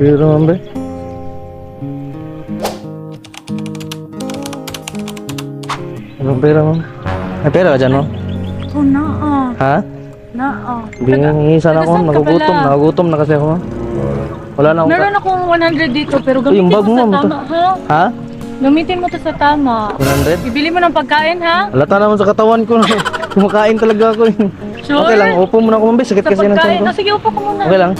Pero mambe. Anong pera mo? May pera ka dyan, no? Oh, naa. Ha? Naa. Bingi sana ako, Taga-saan ka nagugutom. pala? Nagugutom na kasi ako. Wala na akong Meron akong 100 dito, pero Uy, yung gamitin bag mo sa mo, tama, ha? Ha? Gamitin mo to sa tama. 100? Bibili mo ng pagkain, ha? Halata naman sa katawan ko. Kumakain talaga ako. Sure? Okay lang, upo muna ako mambe. Sakit Sa kasi ng tiyan pagkain. ko. Ah, sige, upo ka muna. Okay lang.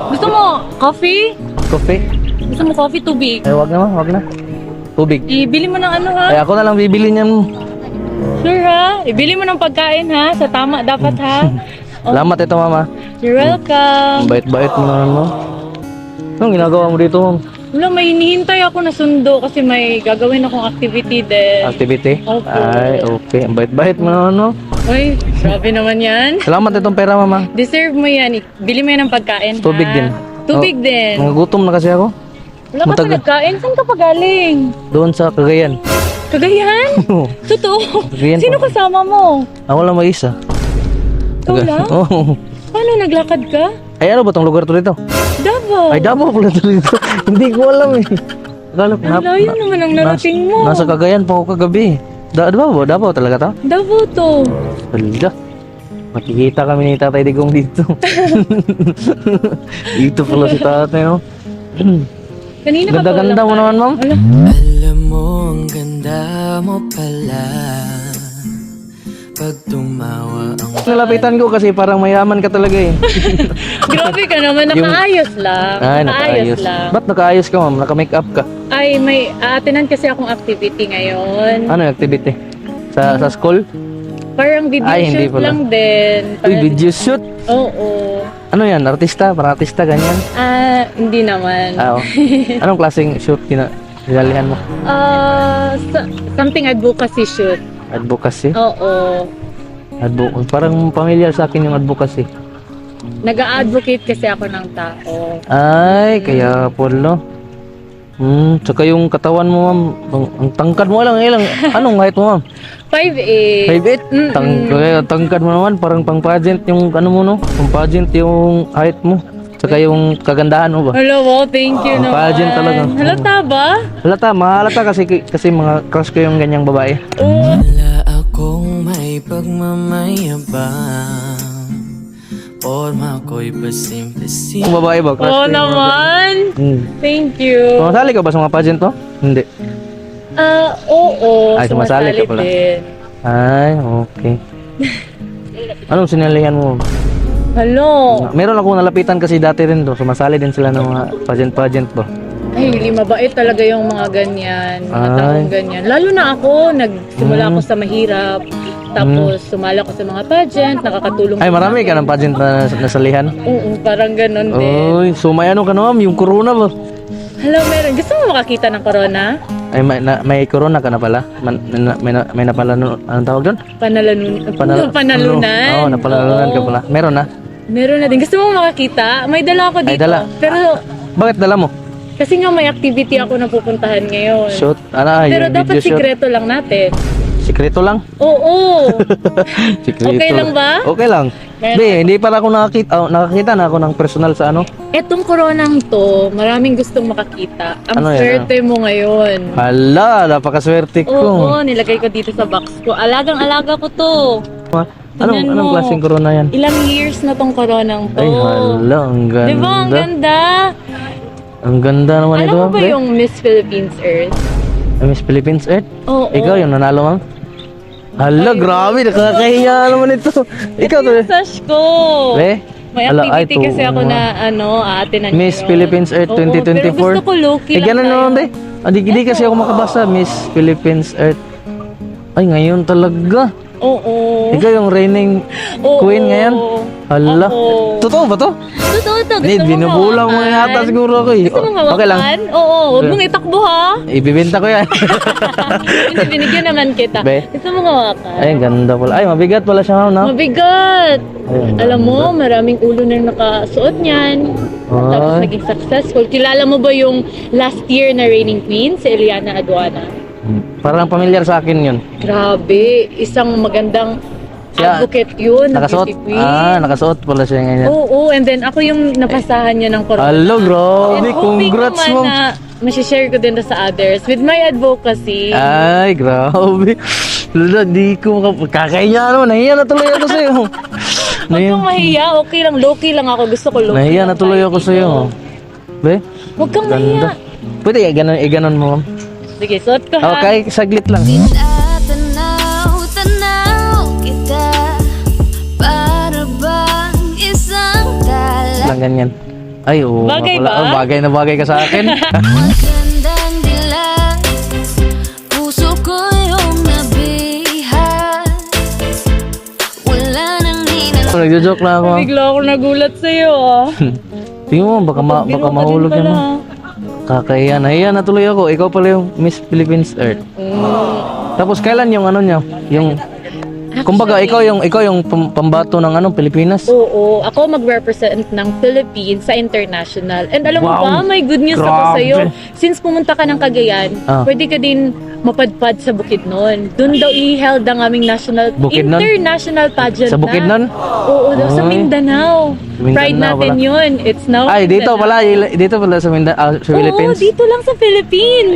Gusto mo coffee? Coffee? Gusto mo coffee, tubig? Eh, wag na, wag na. Tubig. Ibili mo ng ano, ha? Eh, ako na lang bibili niyan. Sure, ha? Ibili mo ng pagkain, ha? Sa tama dapat, ha? Oh, Salamat ito, mama. you're welcome. Bait-bait mo naman mo. Anong ginagawa mo dito, ma'am? Wala, may hinihintay ako na sundo kasi may gagawin akong activity din. Activity? Opo. Ay, okay. Ang bait-bait mo naman, no? Uy, grabe naman yan. Salamat itong pera, mama. Deserve mo yan. Bili mo yan ng pagkain, Tubig ha? din. Tubig Oh, din. Nagugutom na kasi ako. Wala ka pa matag- nagkain? Saan ka pa galing? Doon sa Cagayan. Cagayan? Totoo? Cagayan Sino pa. kasama mo? Ako lang mag-isa. Ikaw lang? Oo. Paano naglakad ka? Ay, ano ba itong lugar to dito? Davao. Ay, Davao pala to dito. Hindi ko alam eh. Akala ko, Ang layo naman ang narating mo. Nasa Cagayan pa ako kagabi. Davao? Davao talaga to? Davao to. Hala. Makikita kami ni Tatay Digong dito. Dito pala si Tatay, no? Kanina ka pa Ganda-ganda mo naman, ma'am. Wala. Alam mo, ang ganda mo pala pag tumawa ang Nalapitan ko kasi parang mayaman ka talaga eh. Grabe ka naman. Nakaayos lang. Ay, nakaayos. lang. Ba't nakaayos ka, ma'am? Naka-make up ka? Ay, may aatinan kasi akong activity ngayon. Ano yung activity? Sa school? Parang video Ay, hindi shoot pala. lang din. Uy, Parang- video shoot? Oo. Ano yan? Artista? Parang artista, ganyan? Hindi naman. Oo. Anong klaseng shoot ginalihan mo? Something advocacy shoot. Advocacy? Oo. Parang familiar sa akin yung advocacy. Nag-a-advocate kasi ako ng tao. Ay, kaya pala. Tsaka yung katawan mo, ma'am. Ang tangkad mo lang, ilang. Anong height mo, ma'am? 5'8". 5'8"? Kaya tangkad mo naman, parang pang pageant yung ano mo, no? Pang pageant yung height mo. Tsaka yung kagandahan mo ba? Hello, wow, thank you naman. Pageant talaga. Halata ba? Halata, mahalata kasi mga crush ko yung ganyang babae. Oo. wala akong may pagmamayabang. Forma ko'y pasimple-simple. Yung babae ba? Crush Oo ko yung mga naman. ganyan. Thank you. Sumasali ka ba sa mga pageant to? Hindi. Oo. Ay, sumasali ka pala. din. Ay, okay. Anong sinalihan mo? Hello. Meron akong nalapitan kasi dati rin to. Sumasali din sila ng mga pageant to. Ay, hindi mabait talaga yung mga ganyan. Mga Ay. taong ganyan. Lalo na ako, nagsimula ako sa mahirap. Tapos, sumala ko sa mga pageant, nakakatulong. Ay, sa marami mga- ka ng pageant na nasalihan. Oo, parang ganun din. Uy, so may ano ka na, ma'am? Yung corona ba? Hello, meron. Gusto mo makakita ng corona? Ay, may corona ka na pala? May napala, anong tawag doon? Panalunan. Oo, napalalunan ka Oo. pala. Meron na? Meron na din. Gusto mo makakita? May dala ako Ay, dito. dala. Pero, Bakit dala mo? kasi nga may activity ako na pupuntahan ngayon. Shoot? Ano, Pero yung dapat video shoot? sikreto lang natin. Sikreto lang? Oo. Sikreto. Okay lang ba? Okay lang. Meron Be, hindi pala ako nakakita na ako ng personal sa ano. Etong koronang to, maraming gustong makakita. Ang Ano yan, swerte mo ngayon. Hala, napakaswerte ko. Oo, nilagay ko dito sa box ko. Alagang-alaga ko to. Tingnan Anong mo. klaseng corona yan? Ilang years na tong koronang to. Ay, hala, ang ganda. Di ba? Ang ganda. Ang ganda naman ito, Alam mo ma'am. ba Be? yung Miss Philippines Earth? Miss Philippines Earth? Oo. Ikaw yung nanalo, ma'am? Hala, grabe, nakakahiya naman ito. Ikaw to. Sash ko. Be? May Hala, ay, activity kasi ako mga- na aatinan Miss ngayon. Philippines Earth Oo, 2024. Pero gusto ko low-key lang ganun tayo. naman, be. Hindi kasi ako makabasa, Miss Philippines Earth. Ay, ngayon talaga. Oo. Ikaw yung reigning Oo. queen ngayon? Hala. Oo. Totoo ba to? Totoo to. Hindi, Gusto mo binubulang mo hawakan? yata siguro ako eh. Gusto mo hawakan? Okay lang. Oo. Huwag mong itakbo ha. Ibibenta ko yan. Hindi, binigyan naman kita. Be? Gusto mo hawakan? Ay, ganda pala. Ay, mabigat pala siya, ma'am, no? Mabigat. Ay, Alam mo, maraming ulo na nakasuot niyan. Tapos Ay. naging successful. Kilala mo ba yung last year na reigning queen, si Eliana Aduana? Parang pamilyar sa akin yun. Grabe, isang magandang Siya, advocate yun. ng nakasuot. beauty queen. Nakasuot pala siya ngayon. Oo, and then ako yung napasahan niya ng corona. Hello, grabe. And hoping Congrats, naman ma'am. na masishare ko din sa others with my advocacy. Ay, grabe. Lala, di ko kakahiya naman. Nahiya na tuloy ako sa'yo. Huwag kang mahiya, okay lang, low-key lang ako. Gusto ko low-key Nahiya lang na tuloy tayo ako dito. sa'yo. Be? Huwag kang mahiya. Pwede iganon mo, ma'am. Sige, suot ko ha. Okay, saglit lang. Tanaw kita para bang isang tala. Lang ganyan. Ay, oo. nga Bagay pala. ba? Oh, bagay na bagay ka sa akin. Magandang dilag, puso ko yung nabihat. Wala nang hinala. Nagjo-joke lang ako, ma'am. Bigla ako nagulat sa'yo ah. Tingnan mo, baka Biro ka din mahulog yan, pala. ma'am. Kakahiya. Nahiya na tuloy ako. Ikaw pala yung Miss Philippines Earth. Tapos kailan yung ano niya? Yung kumbaga ikaw yung pambato ng Pilipinas. Oo, ako mag-represent ng Philippines sa international. And alam mo Wow. ba, may good news ako Grabe. sa'yo. Since pumunta ka ng Cagayan, Ah. pwede ka din mapadpad sa Bukidnon. Doon daw i-held ang aming Bukidnon? international pageant Sa Bukidnon? Oo, daw sa Ay. Mindanao. Mindanao Pride natin pala. yun. It's now Ay, dito Mindanao. pala sa sa Philippines. Oo, dito lang sa Philippines.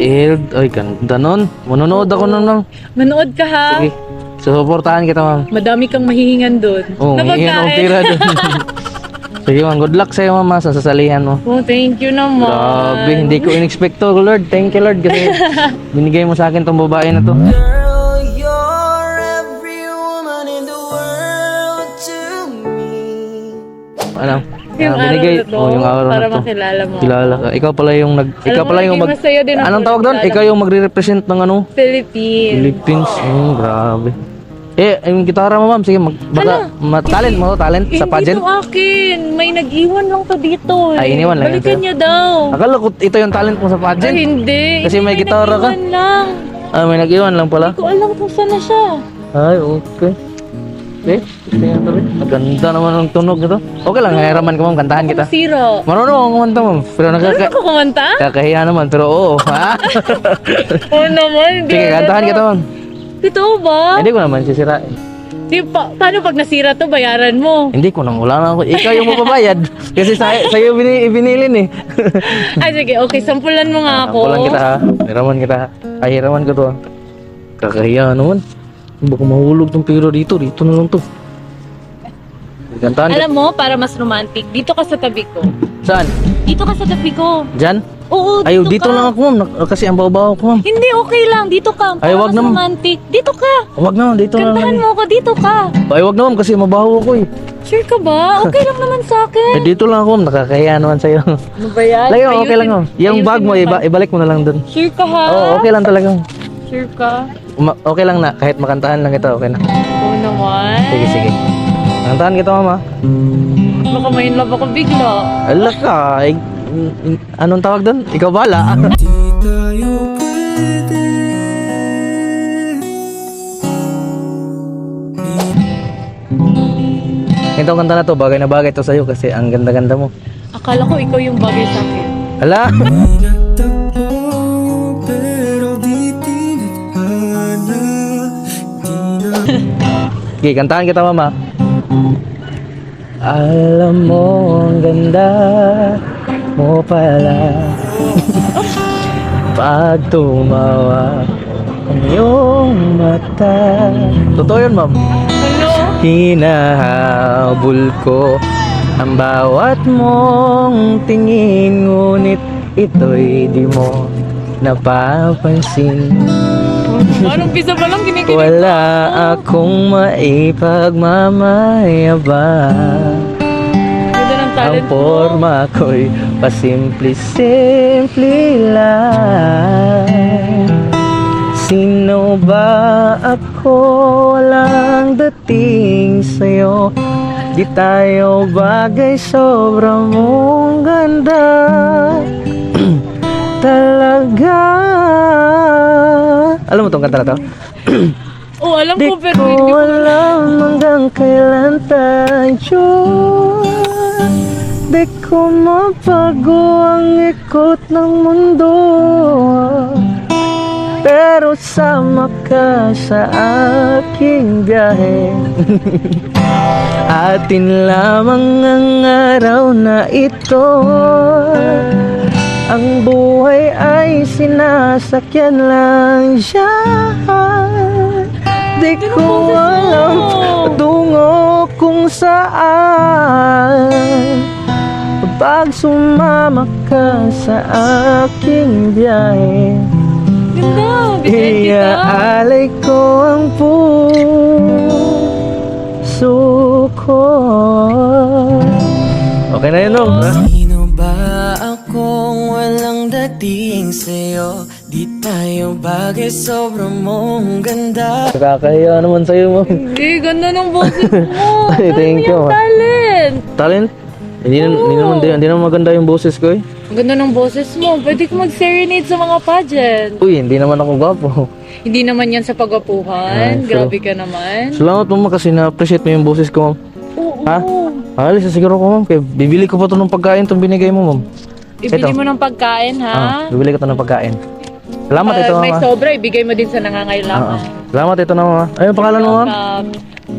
Ay, ganda nun. Manonood ako nun, ma'am. Manood ka ha. Sige. Susuportahan kita, ma'am. Madami kang mahihingan doon. Oo, hihingan akong tira dun. Sige, ma'am. Good luck sa'yo, ma'am, sa sasalihan mo. Oh, thank you naman. Grabe, hindi ko in-expect to, Lord. Thank you, Lord, kasi binigay mo sa akin tong babae na to. Girl, you're every woman in the world to me. Ano? Yung araw na to, yung araw para na to. makilala mo. Kilala ka. Ikaw pala yung ikaw mo, pala yung naging masaya din ako Anong tawag doon? nagkilala. Ikaw yung magre-represent ng Philippines. Philippines. Grabe. Yung gitara mo, ma'am. Sige, baka talent mo, talent sa pageant. Hindi to akin. May nag-iwan lang to dito. Ay, iniwan lang yun Balikan sa'yo? niya daw. Akala ko ito yung talent mo sa Ay, pageant. hindi. Kasi may gitara ka. Nag-iwan lang. May nag-iwan lang pala. Hindi ko alam kung saan na siya. Ay, okay. Tingnan tuloy. Maganda naman ang tunog nito. Okay lang, hiraman ko, ma'am. Kantahan kita. Siro. Marunong akong kumanta, ma'am. Pero Ano ko kumanta? kakahiya naman. Pero oo, ha? Oo naman. Hindi Sige, kantahan kita, ma'am. Totoo ba? Hindi ko naman sisirain. Paano pag nasira to, bayaran mo? Hindi ko nang wala na ako. Ikaw yung mababayad. Kasi sa'yo binilin eh. Ay, sige. Okay, sampulan mo nga ako. Pulang kita ha. Hiraman kita ha. Ay, hiraman ko to ha. Kakahiya naman. Baka mahulog tong piro dito. Dito na lang to. Gantahan ka. Alam mo, para mas romantic, dito ka sa tabi ko. Saan? Dito ka sa tabi ko. Diyan? Oo, Ayaw, dito dito ka. lang ako ma'am. Kasi ang babaw ko ma'am. Hindi, okay lang. Dito ka. Para Ay, wag mas naman. romantic. Dito ka. Wag naman, dito na Kantahan lang. mo ako. Dito ka. Ay, wag naman kasi mabaho ako eh. Sure ka ba? Okay lang naman sa akin. Eh, dito lang ako ma'am. Nakakahiya naman sa'yo. Ano ba yan? Lagi mo, okay lang ma'am. Yung Ayusin bag mo, ibalik mo na lang dun. Sure ka ha? Oo, okay lang talaga. Sure ka? Okay lang na. Kahit makantahan lang kita, okay na. Oo naman. Sige, sige. Kantahan kita mama. Baka may in love ako bigla. Ala ka. Anong tawag doon? Ikaw bala. Di tayo pwede. Itong kanta na to, bagay na bagay to sa'yo kasi ang ganda-ganda mo. Akala ko ikaw yung bagay sa akin. Ala! Nagtagpo, pero di tinadhana. Di na Okay, kantahan kita mama. Alam mo ang ganda mo pala. Pag tumawa ang iyong mata. Totoo yun ma'am. Ano? Hinahabol ko ang bawat mong tingin, ngunit ito'y di mo napapansin. Anong pisa pa lang kinikinig? Wala akong maipagmamayabang. Ganda ng Ang talent mo. forma ko'y pasimple-simple lang. Sino ba ako? Walang dating sa'yo. Di tayo bagay, sobra mong ganda. Talaga. Alam mo tong kanta na to? Oo, alam Di ko pero ko hindi ko. alam hanggang kailan tayo. Di ko mabago ang ikot ng mundo. pero sama ka sa aking biyahe. Atin lamang ang araw na ito, ang buhay ay sinasakyan lang siya. Di ko alam patungo kung saan, pag sumama ka sa aking biyahe. Ganda, bigyan kita. Iaalay ko ang puso ko. Okay na yun, no? Sino ba akong walang dating sa'yo? Di tayo bagay, sobrang mong ganda. Nakakahiya naman sa'yo, ma'am. Hindi, ganda ng boses mo. Ay, thank you, Yung ma'am. talent. Talent? Hindi naman maganda yung boses ko eh. Ang ganda ng boses mo. Pwede ko mag-serenade sa mga pageant. Uy, hindi naman ako gwapo. Hindi naman yan sa pagwapuhan. Ay, Grabe ka naman. Salamat, ma'am, kasi na-appreciate mo yung boses ko, ma'am. Oo. Ha? Alis na siguro ko, ma'am. Kaya bibili ko pa to ng pagkain itong binigay mo, ma'am. Ibili Ito. mo ng pagkain, ha? Bibili ko to ng pagkain. Salamat, ito, May ma'am. sobra, ibigay mo din sa nangangailangan. Salamat, ito na, ma'am. Ano yung pangalan mo, ma'am?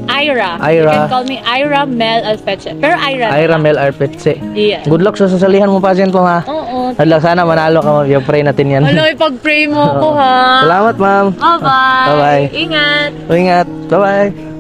Ira. Ira. You can call me Ira Mel Alfeche. Pero Ira. Ira Mel Arpetse. Yeah. Good luck sa sasalihan mo, pageant mo, ha? Oo. Good luck, sana manalo ka, ma'am. Yung pray natin yan. Hello, ipag-pray mo ako, ha? Salamat, ma'am. Bye-bye. Bye-bye. Ingat. Ingat. Bye-bye.